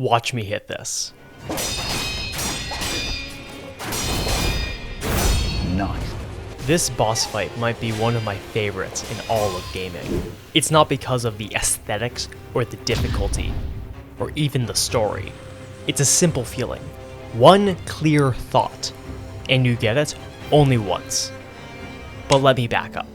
Watch me hit this. Nice. This boss fight might be one of my favorites in all of gaming. It's not because of the aesthetics or the difficulty, or even the story. It's a simple feeling. One clear thought, and you get it only once. But let me back up.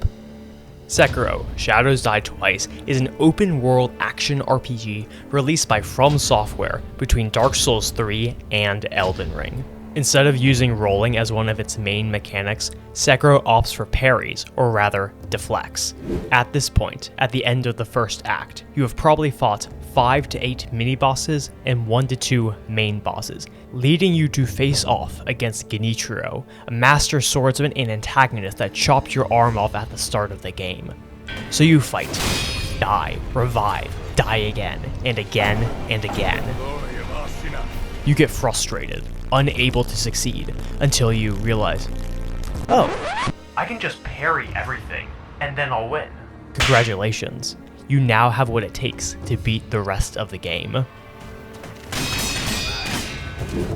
Sekiro: Shadows Die Twice is an open-world action RPG released by From Software between Dark Souls 3 and Elden Ring. Instead of using rolling as one of its main mechanics, Sekiro opts for parries, or rather, deflects. At this point, at the end of the first act, you have probably fought 5 to 8 mini-bosses and 1 to 2 main bosses, leading you to face off against Genichiro, a master swordsman and antagonist that chopped your arm off at the start of the game. So you fight, die, revive, die again, and again, and again. You get frustrated, unable to succeed, until you realize, oh, I can just parry everything, and then I'll win. Congratulations, you now have what it takes to beat the rest of the game.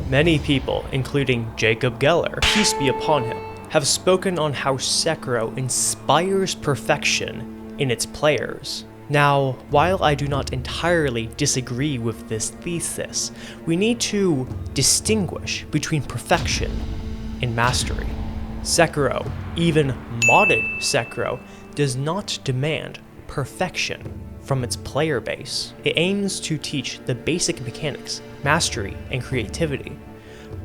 Many people, including Jacob Geller, peace be upon him, have spoken on how Sekiro inspires perfection in its players. Now, while I do not entirely disagree with this thesis, we need to distinguish between perfection and mastery. Sekiro, even modded Sekiro, does not demand perfection from its player base. It aims to teach the basic mechanics, mastery, and creativity.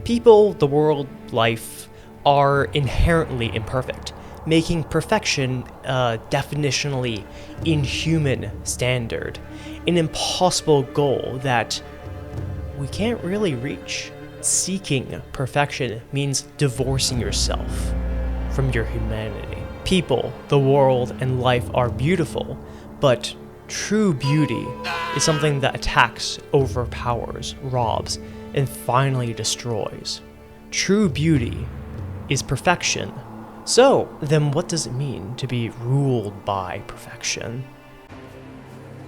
People, the world, life are inherently imperfect, making perfection a definitionally inhuman standard, an impossible goal that we can't really reach. Seeking perfection means divorcing yourself from your humanity. People, the world, and life are beautiful, but true beauty is something that attacks, overpowers, robs, and finally destroys. True beauty is perfection. So, then what does it mean to be ruled by perfection?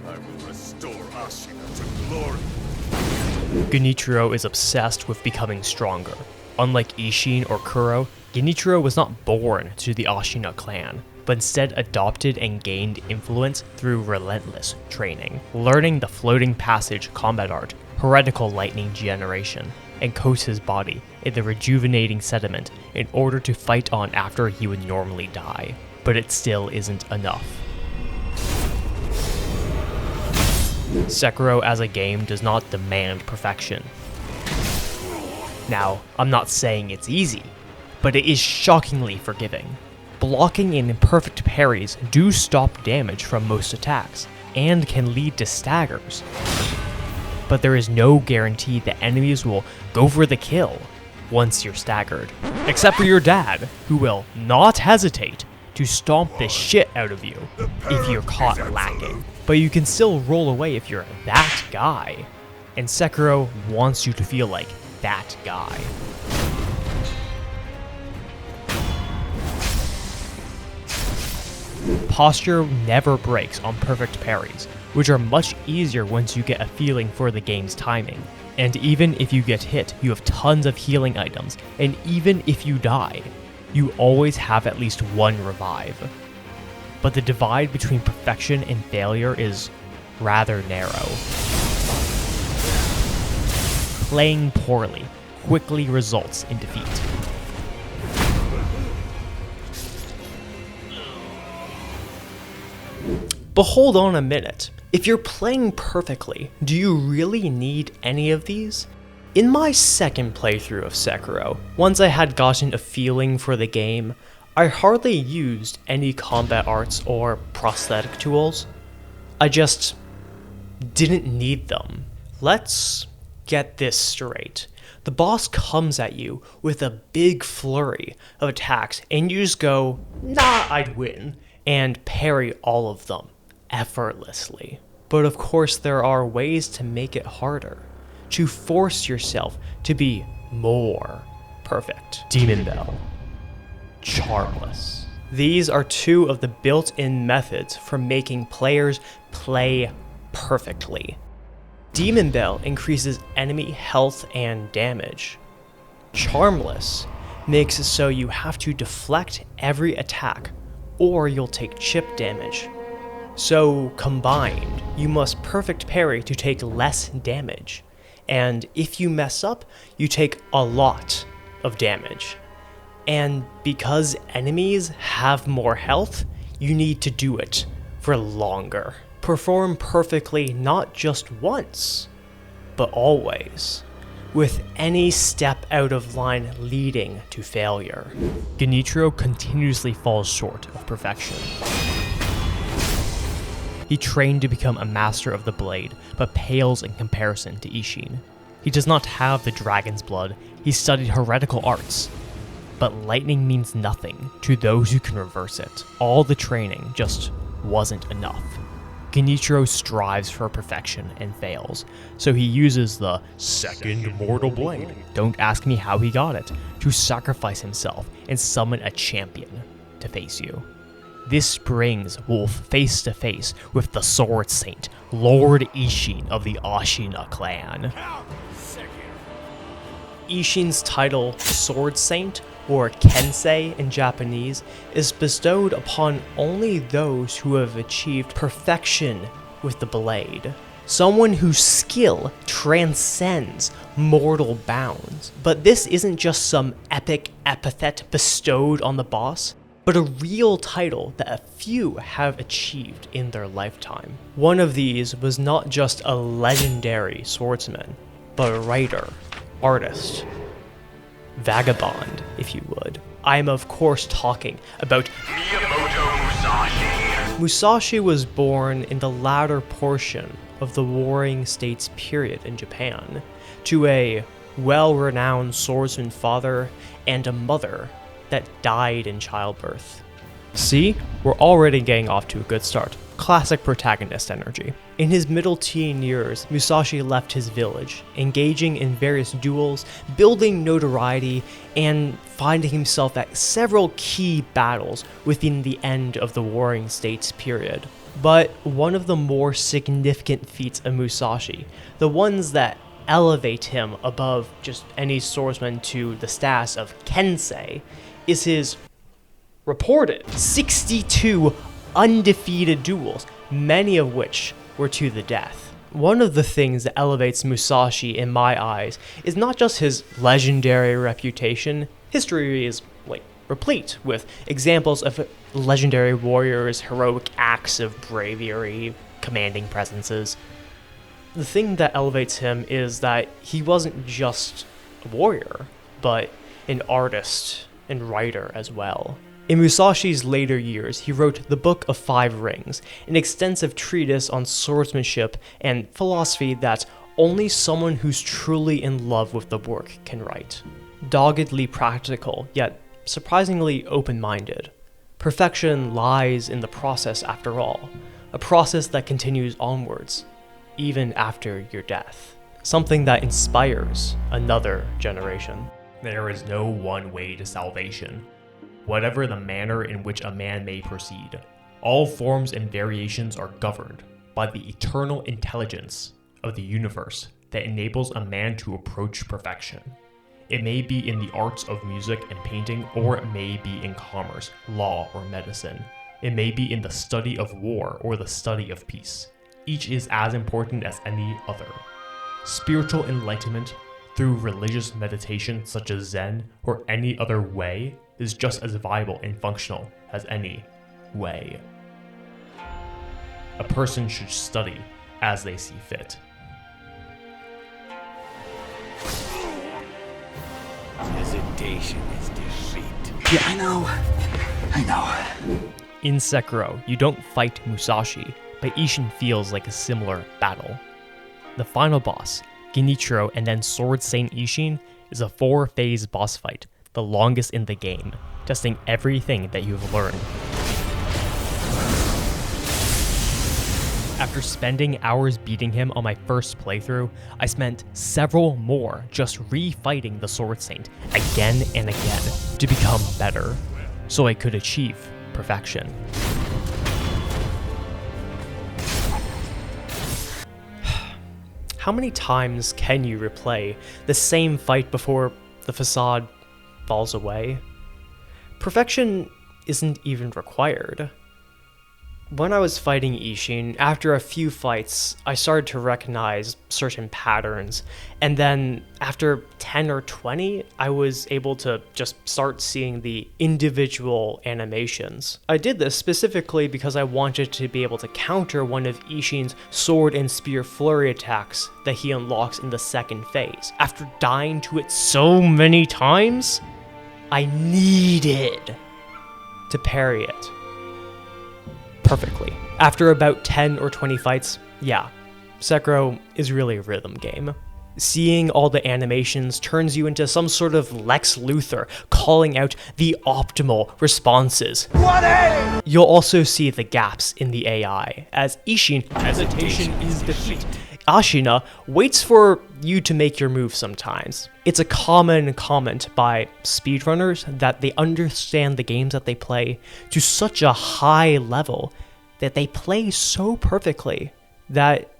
I will restore Ashina to glory. Genichiro is obsessed with becoming stronger. Unlike Isshin or Kuro, Genichiro was not born to the Ashina clan, but instead adopted and gained influence through relentless training, learning the floating passage combat art, heretical lightning generation, and coats his body in the rejuvenating sediment in order to fight on after he would normally die. But it still isn't enough. Sekiro as a game does not demand perfection. Now, I'm not saying it's easy, but it is shockingly forgiving. Blocking and imperfect parries do stop damage from most attacks, and can lead to staggers. But there is no guarantee that enemies will go for the kill once you're staggered, except for your dad, who will not hesitate to stomp the shit out of you if you're caught lacking. But you can still roll away if you're that guy, and Sekiro wants you to feel like that guy. Posture never breaks on perfect parries, which are much easier once you get a feeling for the game's timing. And even if you get hit, you have tons of healing items, and even if you die, you always have at least one revive. But the divide between perfection and failure is rather narrow. Playing poorly quickly results in defeat. But hold on a minute. If you're playing perfectly, do you really need any of these? In my second playthrough of Sekiro, once I had gotten a feeling for the game, I hardly used any combat arts or prosthetic tools. I just didn't need them. Let's get this straight. The boss comes at you with a big flurry of attacks and you just go, nah, I'd win, and parry all of them effortlessly. But of course there are ways to make it harder, to force yourself to be more perfect. Demon Bell, Charmless. These are two of the built-in methods for making players play perfectly. Demon Bell increases enemy health and damage. Charmless makes it so you have to deflect every attack, or you'll take chip damage. So combined, you must perfect parry to take less damage, and if you mess up, you take a lot of damage. And because enemies have more health, you need to do it for longer. Perform perfectly not just once, but always, with any step out of line leading to failure. Genichiro continuously falls short of perfection. He trained to become a master of the blade, but pales in comparison to Ishin. He does not have the dragon's blood, he studied heretical arts. But lightning means nothing to those who can reverse it. All the training just wasn't enough. Genichiro strives for perfection and fails, so he uses the second mortal blade, don't ask me how he got it, to sacrifice himself and summon a champion to face you. This brings Wolf face to face with the Sword Saint, Lord Ishin of the Ashina clan. Ishin's title, Sword Saint, or Kensei in Japanese, is bestowed upon only those who have achieved perfection with the blade. Someone whose skill transcends mortal bounds. But this isn't just some epic epithet bestowed on the boss, but a real title that a few have achieved in their lifetime. One of these was not just a legendary swordsman, but a writer, artist, vagabond, if you would. I am of course talking about Musashi. Musashi was born in the latter portion of the Warring States period in Japan, to a well-renowned swordsman father and a mother that died in childbirth. See, we're already getting off to a good start. Classic protagonist energy. In his middle teen years, Musashi left his village, engaging in various duels, building notoriety, and finding himself at several key battles within the end of the Warring States period. But one of the more significant feats of Musashi, the ones that elevate him above just any swordsman to the status of Kensei, is his reported 62 undefeated duels, many of which were to the death. One of the things that elevates Musashi in my eyes is not just his legendary reputation. History is replete with examples of legendary warriors, heroic acts of bravery, commanding presences. The thing that elevates him is that he wasn't just a warrior, but an artist and writer as well. In Musashi's later years, he wrote the Book of Five Rings, an extensive treatise on swordsmanship and philosophy that only someone who's truly in love with the work can write. Doggedly practical, yet surprisingly open-minded. Perfection lies in the process after all, a process that continues onwards, even after your death. Something that inspires another generation. There is no one way to salvation. Whatever the manner in which a man may proceed, all forms and variations are governed by the eternal intelligence of the universe that enables a man to approach perfection. It may be in the arts of music and painting, or it may be in commerce, law, or medicine. It may be in the study of war or the study of peace. Each is as important as any other. Spiritual enlightenment through religious meditation such as Zen or any other way is just as viable and functional as any way. A person should study as they see fit. Hesitation is defeat. Yeah, I know. In Sekiro, you don't fight Musashi, but Ishin feels like a similar battle. The final boss, Genichiro and then Sword Saint Ishin, is a 4-phase boss fight, the longest in the game, testing everything that you've learned. After spending hours beating him on my first playthrough, I spent several more just re-fighting the Sword Saint again and again to become better, so I could achieve perfection. how many times can you replay the same fight before the facade falls away? Perfection isn't even required. When I was fighting Ishin, after a few fights, I started to recognize certain patterns, and then after 10 or 20, I was able to just start seeing the individual animations. I did this specifically because I wanted to be able to counter one of Ishin's sword and spear flurry attacks that he unlocks in the second phase. After dying to it so many times, I needed to parry it perfectly. After about 10 or 20 fights, yeah, Sekiro is really a rhythm game. Seeing all the animations turns you into some sort of Lex Luthor calling out the optimal responses. You'll also see the gaps in the AI, as Ishin, hesitation is defeat. Ashina waits for you to make your move sometimes. It's a common comment by speedrunners that they understand the games that they play to such a high level that they play so perfectly that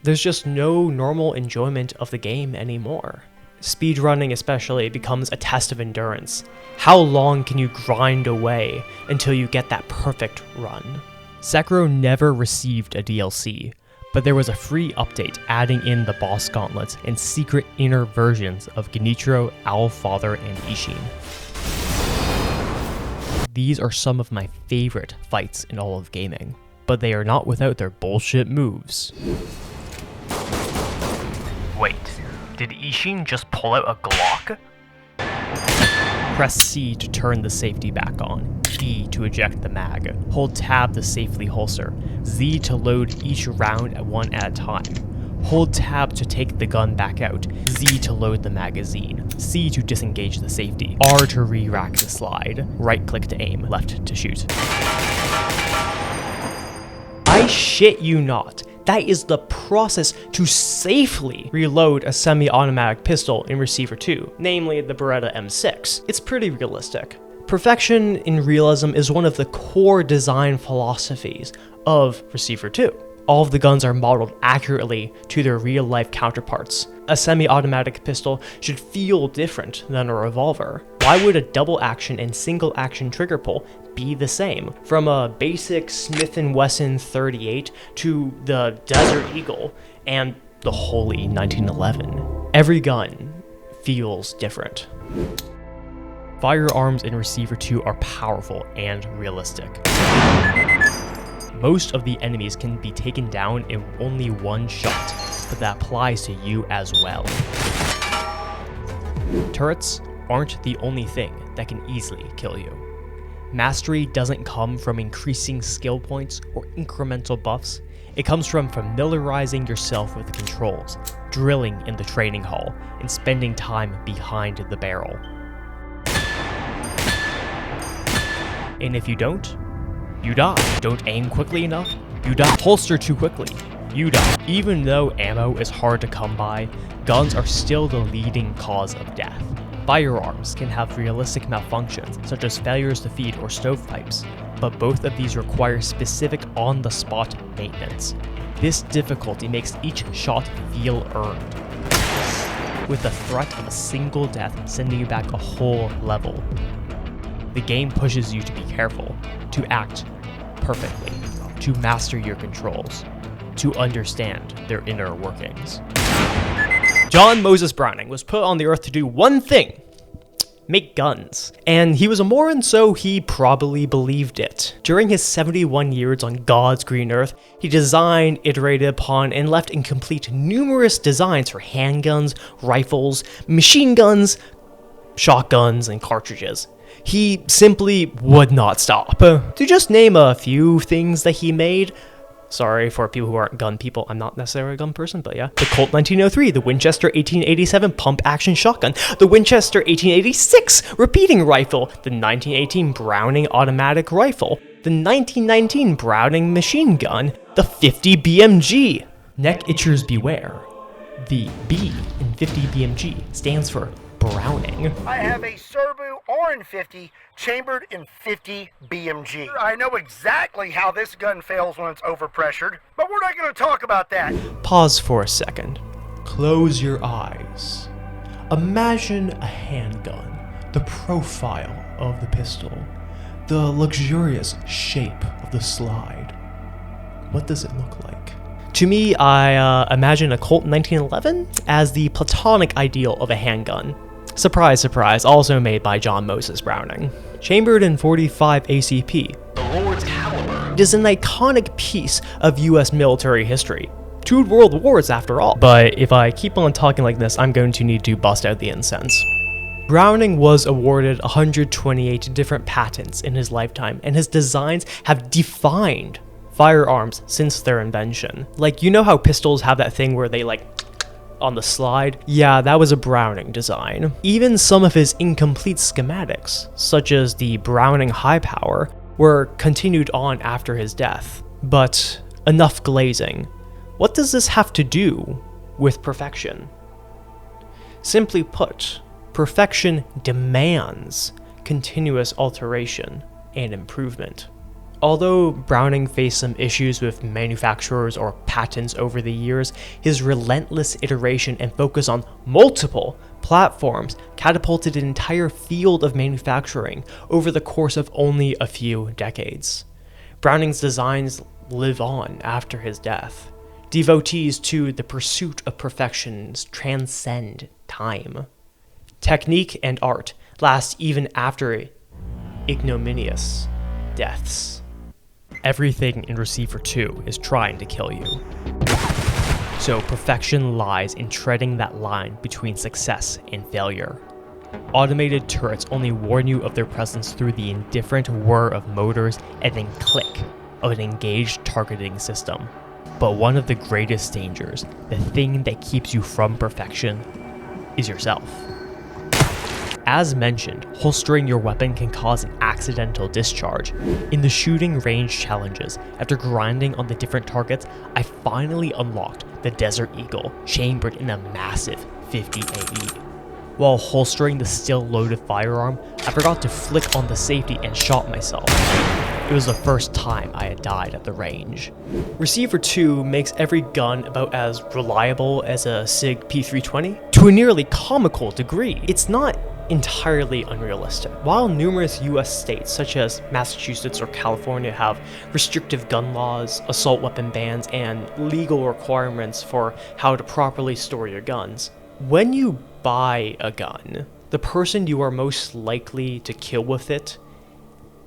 there's just no normal enjoyment of the game anymore. Speedrunning especially becomes a test of endurance. How long can you grind away until you get that perfect run? Sekiro never received a DLC, but there was a free update adding in the boss gauntlets and secret inner versions of Genichiro, Owlfather, and Ishin. These are some of my favorite fights in all of gaming, but they are not without their bullshit moves. Wait, did Ishin just pull out a Glock? Press C to turn the safety back on, E to eject the mag, hold tab to safely holster, Z to load each round one at a time, hold tab to take the gun back out, Z to load the magazine, C to disengage the safety, R to re-rack the slide, right click to aim, left to shoot. I shit you not. That is the process to safely reload a semi-automatic pistol in Receiver 2, namely the Beretta M6. It's pretty realistic. Perfection in realism is one of the core design philosophies of Receiver 2. All of the guns are modeled accurately to their real-life counterparts. A semi-automatic pistol should feel different than a revolver. Why would a double-action and single-action trigger pull be the same? From a basic Smith & Wesson 38 to the Desert Eagle and the Holy 1911. Every gun feels different. Firearms in Receiver 2 are powerful and realistic. Most of the enemies can be taken down in only one shot, but that applies to you as well. Turrets aren't the only thing that can easily kill you. Mastery doesn't come from increasing skill points or incremental buffs. It comes from familiarizing yourself with the controls, drilling in the training hall, and spending time behind the barrel. And if you don't, you die. Don't aim quickly enough, you die. Holster too quickly, you die. Even though ammo is hard to come by, guns are still the leading cause of death. Firearms can have realistic malfunctions, such as failures to feed or stovepipes, but both of these require specific on-the-spot maintenance. This difficulty makes each shot feel earned, with the threat of a single death sending you back a whole level. The game pushes you to be careful, to act perfectly, to master your controls, to understand their inner workings. John Moses Browning was put on the earth to do one thing: make guns. And he was a Moran, so he probably believed it. During his 71 years on God's green earth, he designed, iterated upon, and left incomplete numerous designs for handguns, rifles, machine guns, shotguns, and cartridges. He simply would not stop. To just name a few things that he made, sorry for people who aren't gun people, I'm not necessarily a gun person, but yeah. The Colt 1903, the Winchester 1887 pump-action shotgun, the Winchester 1886 repeating rifle, the 1918 Browning automatic rifle, the 1919 Browning machine gun, the 50 BMG. Neck itchers beware. The B in 50 BMG stands for Browning. I have a Serbu bore in 50, chambered in 50 BMG. I know exactly how this gun fails when it's overpressured, but we're not going to talk about that. Pause for a second. Close your eyes. Imagine a handgun, the profile of the pistol, the luxurious shape of the slide. What does it look like? To me, I imagine a Colt 1911 as the platonic ideal of a handgun. Surprise, surprise, also made by John Moses Browning. Chambered in 45 ACP, the Lord's Caliber. It is an iconic piece of US military history. 2 world wars after all. But if I keep on talking like this, I'm going to need to bust out the incense. Browning was awarded 128 different patents in his lifetime, and his designs have defined firearms since their invention. Like, you know how pistols have that thing where they on the slide? Yeah, that was a Browning design. Even some of his incomplete schematics, such as the Browning High Power, were continued on after his death. But enough glazing. What does this have to do with perfection? Simply put, perfection demands continuous alteration and improvement. Although Browning faced some issues with manufacturers or patents over the years, his relentless iteration and focus on multiple platforms catapulted an entire field of manufacturing over the course of only a few decades. Browning's designs live on after his death. Devotees to the pursuit of perfections transcend time. Technique and art last even after ignominious deaths. Everything in Receiver 2 is trying to kill you. So perfection lies in treading that line between success and failure. Automated turrets only warn you of their presence through the indifferent whir of motors and then click of an engaged targeting system. But one of the greatest dangers, the thing that keeps you from perfection, is yourself. As mentioned, holstering your weapon can cause an accidental discharge. In the shooting range challenges, after grinding on the different targets, I finally unlocked the Desert Eagle, chambered in a massive 50 AE. While holstering the still loaded firearm, I forgot to flick on the safety and shot myself. It was the first time I had died at the range. Receiver 2 makes every gun about as reliable as a SIG P320 to a nearly comical degree. It's not entirely unrealistic. While numerous US states such as Massachusetts or California have restrictive gun laws, assault weapon bans, and legal requirements for how to properly store your guns, when you buy a gun, the person you are most likely to kill with it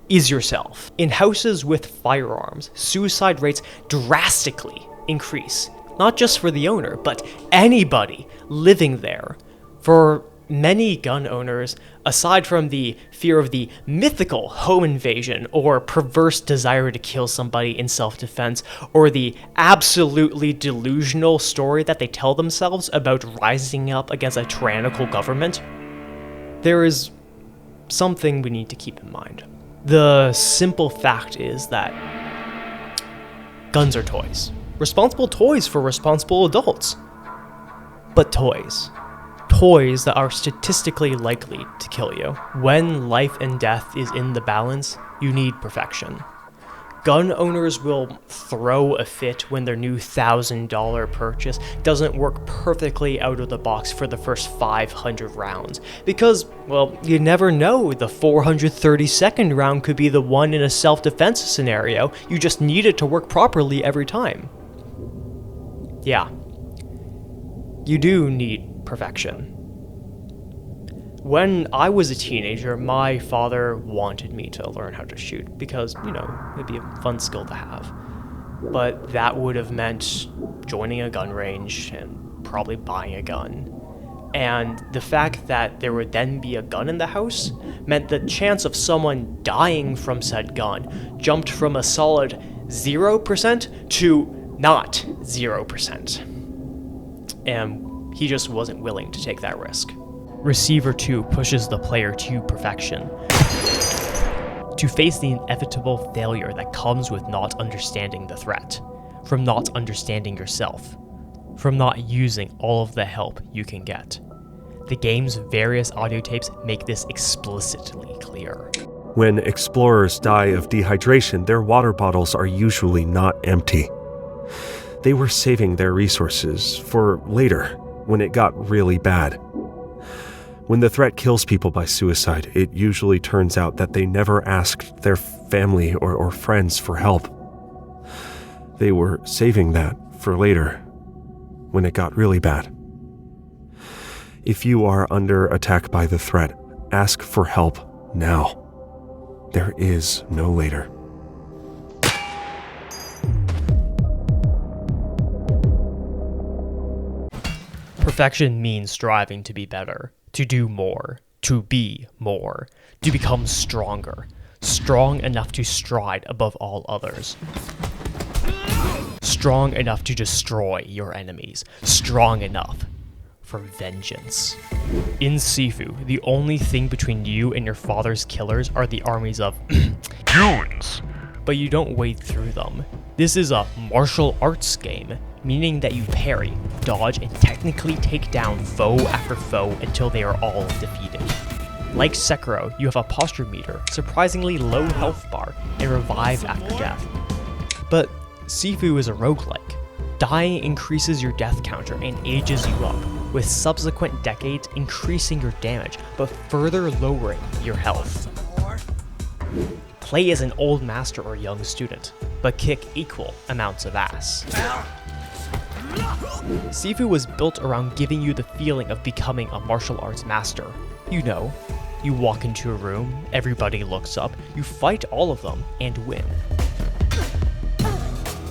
is yourself. In houses with firearms, suicide rates drastically increase, not just for the owner, but anybody living there. For many gun owners, aside from the fear of the mythical home invasion or perverse desire to kill somebody in self-defense, or the absolutely delusional story that they tell themselves about rising up against a tyrannical government, there is something we need to keep in mind. The simple fact is that guns are toys. Responsible toys for responsible adults. But toys. Toys that are statistically likely to kill you. When life and death is in the balance, you need perfection. Gun owners will throw a fit when their new $1,000 purchase doesn't work perfectly out of the box for the first 500 rounds. Because, well, you never know, the 432nd round could be the one in a self-defense scenario. You just need it to work properly every time. Yeah. You do need perfection. When I was a teenager, my father wanted me to learn how to shoot because, it'd be a fun skill to have. But that would have meant joining a gun range and probably buying a gun. And the fact that there would then be a gun in the house meant the chance of someone dying from said gun jumped from a solid 0% to not 0%. And he just wasn't willing to take that risk. Receiver 2 pushes the player to perfection, to face the inevitable failure that comes with not understanding the threat, from not understanding yourself, from not using all of the help you can get. The game's various audio tapes make this explicitly clear. When explorers die of dehydration, their water bottles are usually not empty. They were saving their resources for later, when it got really bad. When the threat kills people by suicide, it usually turns out that they never asked their family or friends for help. They were saving that for later, when it got really bad. If you are under attack by the threat, ask for help now. There is no later. Perfection means striving to be better, to do more, to be more, to become stronger, strong enough to stride above all others. Strong enough to destroy your enemies, strong enough for vengeance. In Sifu, the only thing between you and your father's killers are the armies of goons, but you don't wade through them. This is a martial arts game, meaning that you parry, dodge, and technically take down foe after foe until they are all defeated. Like Sekiro, you have a posture meter, surprisingly low health bar, and revive after death. But Sifu is a roguelike. Dying increases your death counter and ages you up, with subsequent decades increasing your damage, but further lowering your health. Play as an old master or young student, but kick equal amounts of ass. Sifu was built around giving you the feeling of becoming a martial arts master. You know, you walk into a room, everybody looks up, you fight all of them, and win.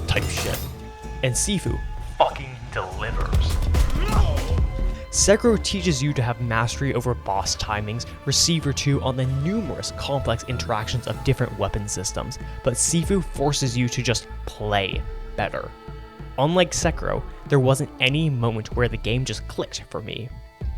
Type shit. And Sifu fucking delivers. Sekiro teaches you to have mastery over boss timings, receiver 2 on the numerous complex interactions of different weapon systems, but Sifu forces you to just play better. Unlike Sekiro, there wasn't any moment where the game just clicked for me,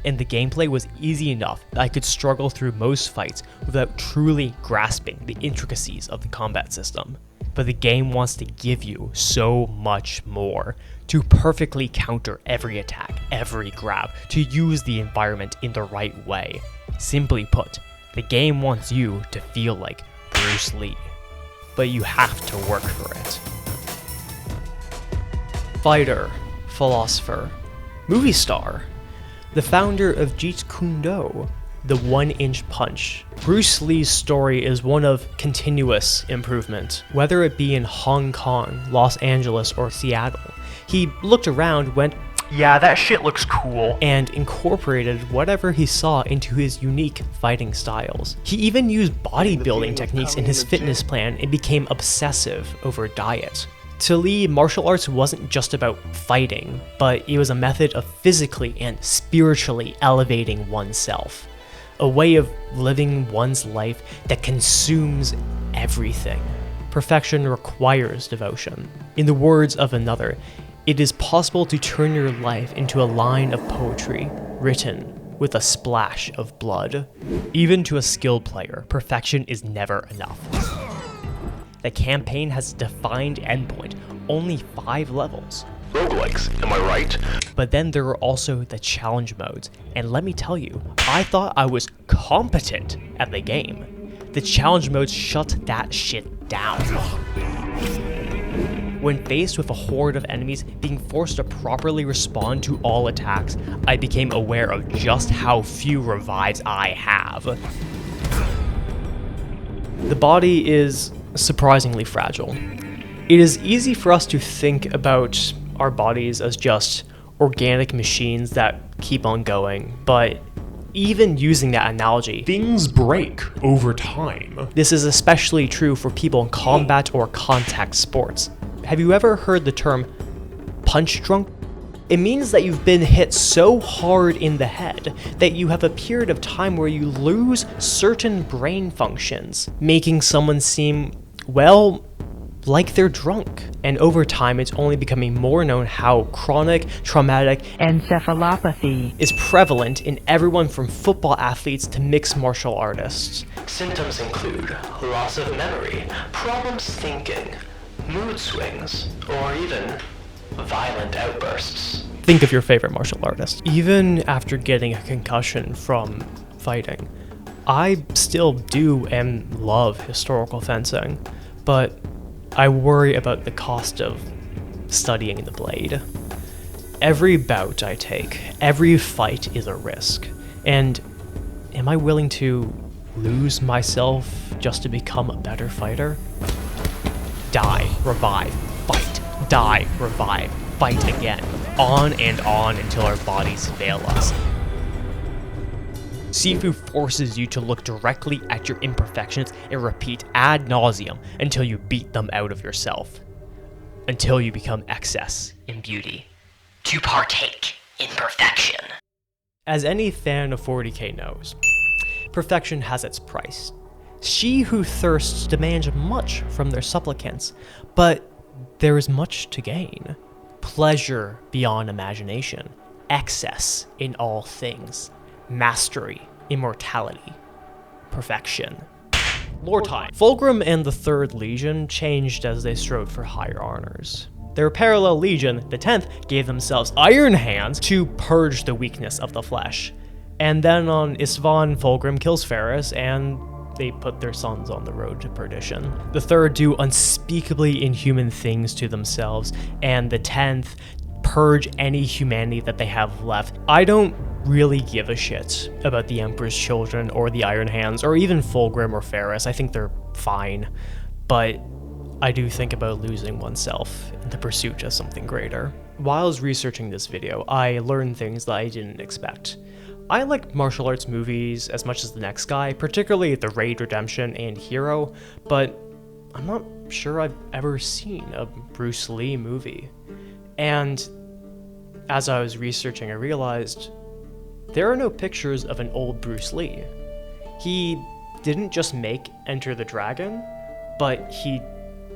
and the gameplay was easy enough that I could struggle through most fights without truly grasping the intricacies of the combat system. But the game wants to give you so much more, to perfectly counter every attack, every grab, to use the environment in the right way. Simply put, the game wants you to feel like Bruce Lee, but you have to work for it. Fighter, philosopher, movie star, the founder of Jeet Kune Do, the one-inch punch. Bruce Lee's story is one of continuous improvement. Whether it be in Hong Kong, Los Angeles, or Seattle, he looked around, went, "Yeah, that shit looks cool," and incorporated whatever he saw into his unique fighting styles. He even used bodybuilding techniques in his fitness plan and became obsessive over diet. To Lee, martial arts wasn't just about fighting, but it was a method of physically and spiritually elevating oneself. A way of living one's life that consumes everything. Perfection requires devotion. In the words of another, it is possible to turn your life into a line of poetry, written with a splash of blood. Even to a skilled player, perfection is never enough. The campaign has a defined endpoint, only 5 levels. Roguelikes, am I right? But then there are also the challenge modes, and let me tell you, I thought I was competent at the game. The challenge modes shut that shit down. When faced with a horde of enemies, being forced to properly respond to all attacks, I became aware of just how few revives I have. The body is surprisingly fragile. It is easy for us to think about our bodies as just organic machines that keep on going, but even using that analogy, things break over time. This is especially true for people in combat or contact sports. Have you ever heard the term punch drunk? It means that you've been hit so hard in the head that you have a period of time where you lose certain brain functions, making someone seem, well, like they're drunk. And over time, it's only becoming more known how chronic, traumatic encephalopathy is prevalent in everyone from football athletes to mixed martial artists. Symptoms include loss of memory, problems thinking, mood swings, or even violent outbursts. Think of your favorite martial artist. Even after getting a concussion from fighting, I still do and love historical fencing, but I worry about the cost of studying the blade. Every bout I take, every fight is a risk, and am I willing to lose myself just to become a better fighter? Die, revive, fight, die, revive, fight again, on and on until our bodies fail us. Sifu forces you to look directly at your imperfections and repeat ad nauseum until you beat them out of yourself. Until you become excess in beauty. To partake in perfection. As any fan of 40k knows, perfection has its price. She who thirsts demands much from their supplicants, but there is much to gain. Pleasure beyond imagination, excess in all things, mastery, immortality, perfection. Lore time. Fulgrim and the Third Legion changed as they strove for higher honors. Their parallel legion, the 10th, gave themselves iron hands to purge the weakness of the flesh. And then on Isvan, Fulgrim kills Ferris, and they put their sons on the road to perdition. The Third do unspeakably inhuman things to themselves, and the 10th purge any humanity that they have left. I don't really give a shit about the Emperor's Children or the Iron Hands or even Fulgrim or Ferris. I think they're fine, but I do think about losing oneself in the pursuit of something greater. While I was researching this video, I learned things that I didn't expect. I like martial arts movies as much as the next guy, particularly The Raid Redemption and Hero, but I'm not sure I've ever seen a Bruce Lee movie. And as I was researching, I realized there are no pictures of an old Bruce Lee. He didn't just make Enter the Dragon, but he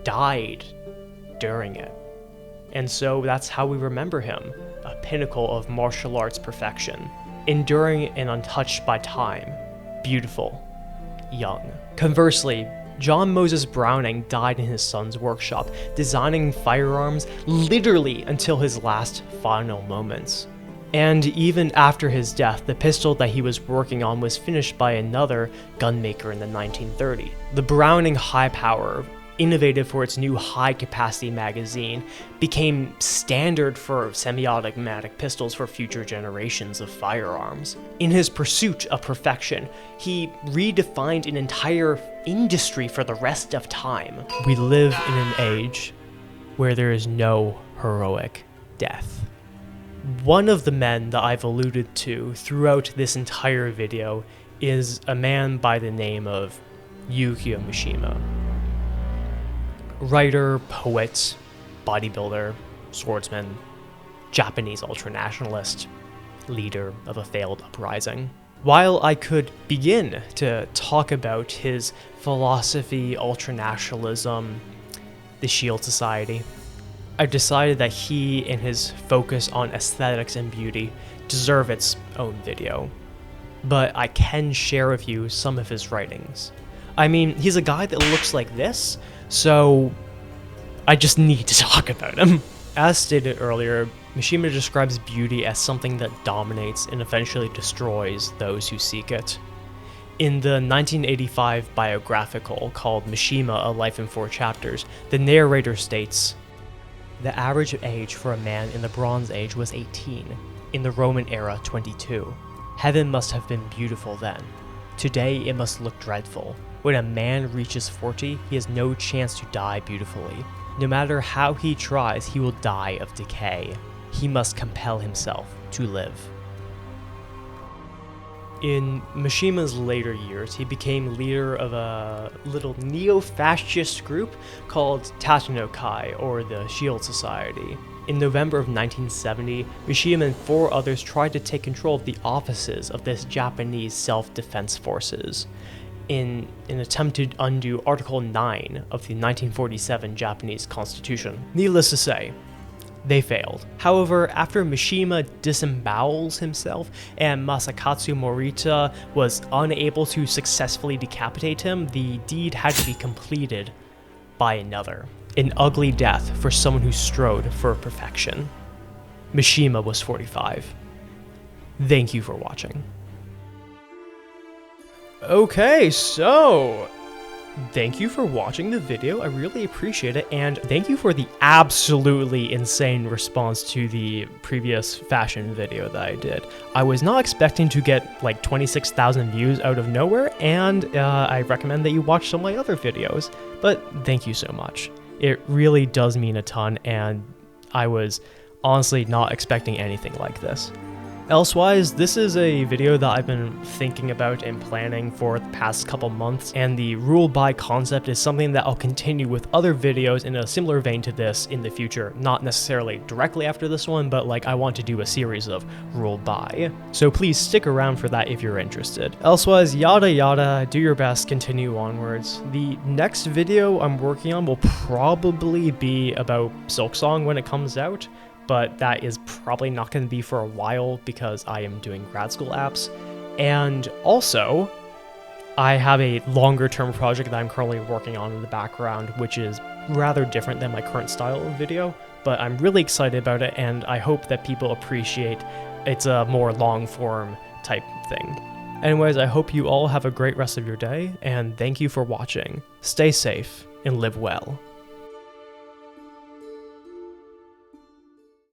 died during it. And so that's how we remember him, a pinnacle of martial arts perfection, enduring and untouched by time, beautiful, young. Conversely, John Moses Browning died in his son's workshop, designing firearms literally until his last final moments. And even after his death, the pistol that he was working on was finished by another gunmaker in the 1930s. The Browning High Power, innovative for its new high-capacity magazine, became standard for semi-automatic pistols for future generations of firearms. In his pursuit of perfection, he redefined an entire industry for the rest of time. We live in an age where there is no heroic death. One of the men that I've alluded to throughout this entire video is a man by the name of Yukio Mishima. Writer, poet, bodybuilder, swordsman, Japanese ultranationalist, leader of a failed uprising. While I could begin to talk about his philosophy, ultranationalism, the Shield Society, I've decided that he and his focus on aesthetics and beauty deserve its own video. But I can share with you some of his writings. I mean, he's a guy that looks like this, so I just need to talk about him. As stated earlier, Mishima describes beauty as something that dominates and eventually destroys those who seek it. In the 1985 biographical called Mishima, A Life in 4 Chapters, the narrator states, "The average age for a man in the Bronze Age was 18, in the Roman era 22. Heaven must have been beautiful then. Today it must look dreadful. When a man reaches 40, he has no chance to die beautifully. No matter how he tries, he will die of decay. He must compel himself to live." In Mishima's later years, he became leader of a little neo-fascist group called Tatenokai, or the Shield Society. In November of 1970, Mishima and 4 others tried to take control of the offices of this Japanese self-defense forces in an attempt to undo Article 9 of the 1947 Japanese Constitution. Needless to say, they failed. However, after Mishima disembowels himself and Masakatsu Morita was unable to successfully decapitate him, the deed had to be completed by another. An ugly death for someone who strode for perfection. Mishima was 45. Thank you for watching. Okay, so thank you for watching the video. I really appreciate it, and thank you for the absolutely insane response to the previous fashion video that I did. I was not expecting to get like 26,000 views out of nowhere, and I recommend that you watch some of my other videos, but thank you so much. It really does mean a ton, and I was honestly not expecting anything like this. Elsewise, this is a video that I've been thinking about and planning for the past couple months, and the rule by concept is something that I'll continue with other videos in a similar vein to this in the future. Not necessarily directly after this one, but like I want to do a series of rule by. So please stick around for that if you're interested. Elsewise, yada yada, do your best, continue onwards. The next video I'm working on will probably be about Silksong when it comes out, but that is probably not going to be for a while because I am doing grad school apps. And also, I have a longer term project that I'm currently working on in the background, which is rather different than my current style of video, but I'm really excited about it, and I hope that people appreciate it's a more long form type thing. Anyways, I hope you all have a great rest of your day, and thank you for watching. Stay safe and live well.